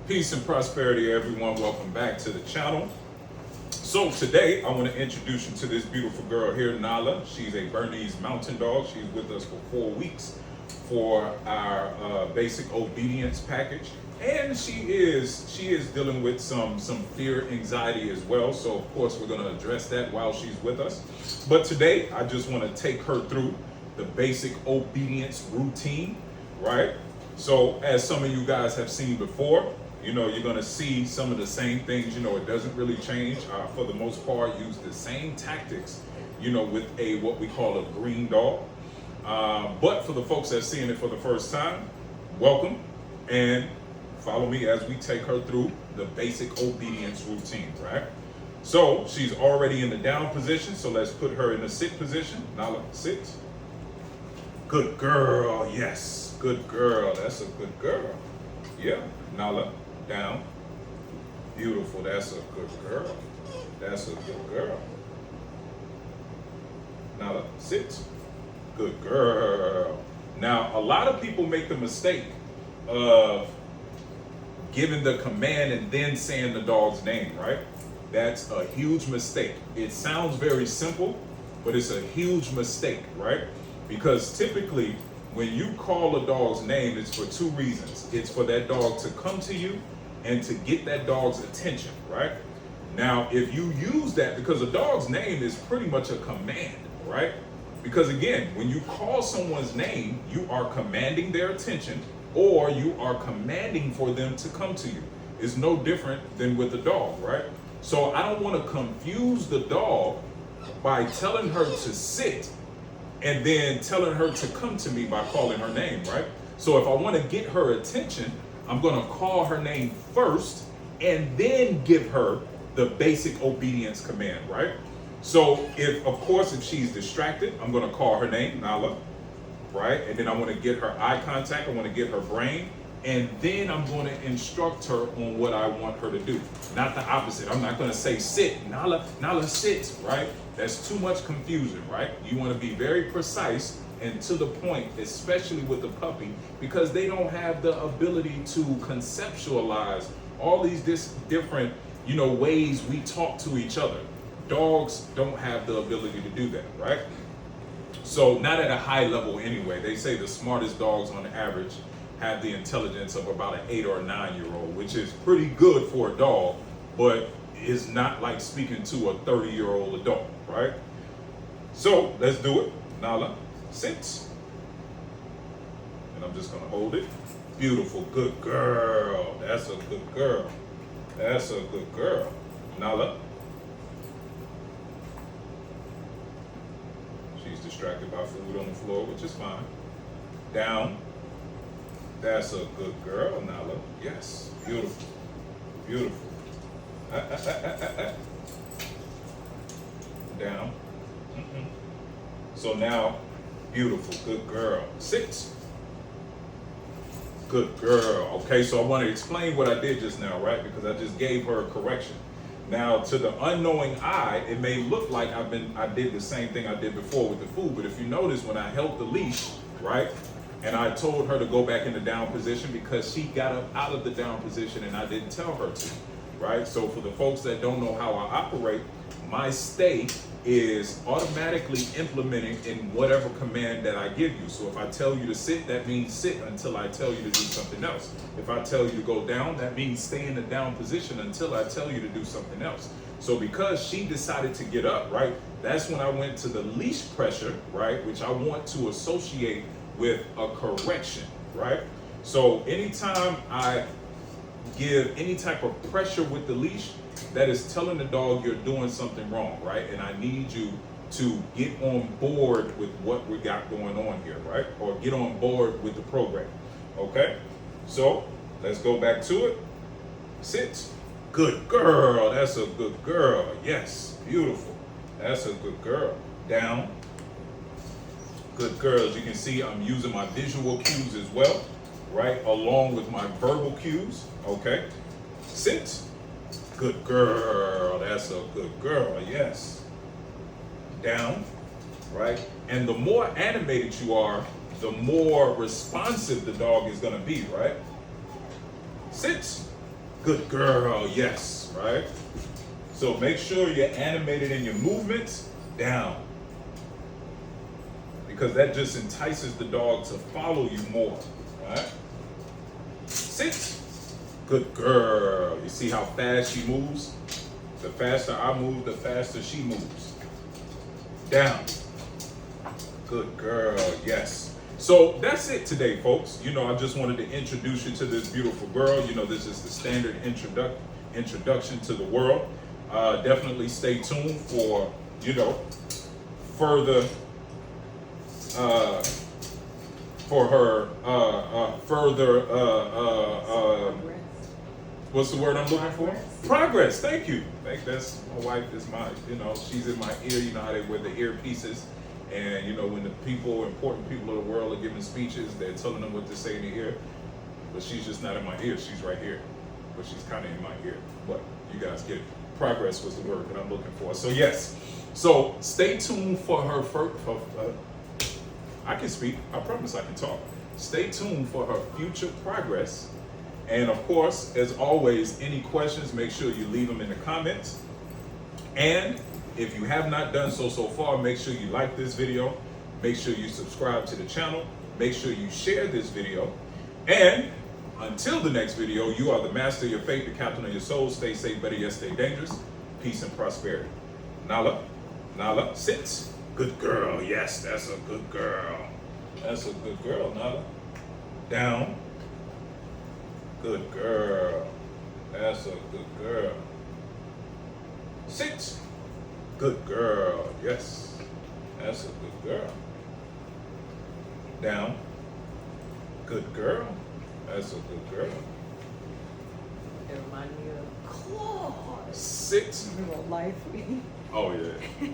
Peace and prosperity, everyone. Welcome back to the channel. So today I want to introduce you to this beautiful girl here, Nala. She's a Bernese mountain dog. She's with us for 4 weeks for our basic obedience package, and she is dealing with some fear, anxiety as well. So of course we're going to address that while she's with us. But today I just want to take her through the basic obedience routine, right? So as some of you guys have seen before, you know, you're going to see some of the same things. You know, it doesn't really change. For the most part, use the same tactics, you know, with what we call a green dog. But for the folks that are seeing it for the first time, welcome and follow me as we take her through the basic obedience routine, right? So she's already in the down position. So let's put her in the sit position. Nala, sit. Good girl. Yes. Good girl. That's a good girl. Yeah. Nala, down. Beautiful. That's a good girl. That's a good girl. Nala, sit. Good girl. Now, a lot of people make the mistake of giving the command and then saying the dog's name, right? That's a huge mistake. It sounds very simple, but it's a huge mistake, right? Because typically, when you call a dog's name, it's for 2 reasons. It's for that dog to come to you and to get that dog's attention, right? Now, if you use that, because a dog's name is pretty much a command, right? Because again, when you call someone's name, you are commanding their attention or you are commanding for them to come to you. It's no different than with a dog, right? So I don't want to confuse the dog by telling her to sit and then telling her to come to me by calling her name, right? So if I want to get her attention, I'm going to call her name first and then give her the basic obedience command, right? So if she's distracted, I'm going to call her name, Nala, right? And then I want to get her eye contact. I want to get her brain. And then I'm going to instruct her on what I want her to do. Not the opposite. I'm not going to say sit, Nala, sit, right? That's too much confusion, right? You want to be very precise and to the point, especially with the puppy, because they don't have the ability to conceptualize all these different, you know, ways we talk to each other. Dogs don't have the ability to do that, right? So not at a high level anyway. They say the smartest dogs on average have the intelligence of about an 8 or 9-year-old, which is pretty good for a dog, but is not like speaking to a 30-year-old adult, right? So let's do it. Nala, sit. And I'm just gonna hold it. Beautiful, good girl. That's a good girl. That's a good girl. Nala. She's distracted by food on the floor, which is fine. Down. That's a good girl, Nala. Yes, beautiful, beautiful. Down. So now, beautiful, good girl. Sit. Good girl. Okay, so I want to explain what I did just now, right? Because I just gave her a correction. Now, to the unknowing eye, it may look like I did the same thing I did before with the food, but if you notice, when I held the leash, right, and I told her to go back in the down position because she got up out of the down position and I didn't tell her to, right? So for the folks that don't know how I operate, my stay is automatically implementing in whatever command that I give you. So if I tell you to sit, that means sit until I tell you to do something else. If I tell you to go down, that means stay in the down position until I tell you to do something else. So because she decided to get up, right, that's when I went to the leash pressure, right, which I want to associate with a correction, right? So anytime I give any type of pressure with the leash, that is telling the dog you're doing something wrong, right? And I need you to get on board with what we got going on here, right? Or get on board with the program, okay? So let's go back to it. Sit. Good girl. That's a good girl. Yes, beautiful. That's a good girl. Down. Good girl. As you can see, I'm using my visual cues as well, right? Along with my verbal cues, okay? Sit. Good girl. That's a good girl. Yes. Down, right? And the more animated you are, the more responsive the dog is going to be, right? Sit. Good girl, yes, right? So make sure you're animated in your movements. Down. Because that just entices the dog to follow you more, right? Sit. Good girl. You see how fast she moves? The faster I move, the faster she moves. Down. Good girl, yes. So that's it today, folks. You know, I just wanted to introduce you to this beautiful girl. You know, this is the standard introduction to the world. Definitely stay tuned for, you know, further, for her, what's the word I'm looking for? Progress. Thank you. That's my wife is my, you know, she's in my ear. You know how they wear the earpieces, and you know when the people, important people of the world, are giving speeches, they're telling them what to say in the ear, but she's just not in my ear. She's right here, but she's kind of in my ear. But you guys get it. Progress was the word that I'm looking for. So yes. So stay tuned for her first. I can speak. I promise I can talk. Stay tuned for her future progress. And of course, as always, any questions, make sure you leave them in the comments. And if you have not done so far, make sure you like this video. Make sure you subscribe to the channel. Make sure you share this video. And until the next video, you are the master of your fate, the captain of your soul. Stay safe, better yet, stay dangerous. Peace and prosperity. Nala, Nala, sit. Good girl. Yes, that's a good girl. That's a good girl, Nala. Down. Good girl. That's a good girl. Sit. Good girl. Yes. That's a good girl. Down. Good girl. That's a good girl. It reminds me of Claude. Sit. Real life. Oh, yeah.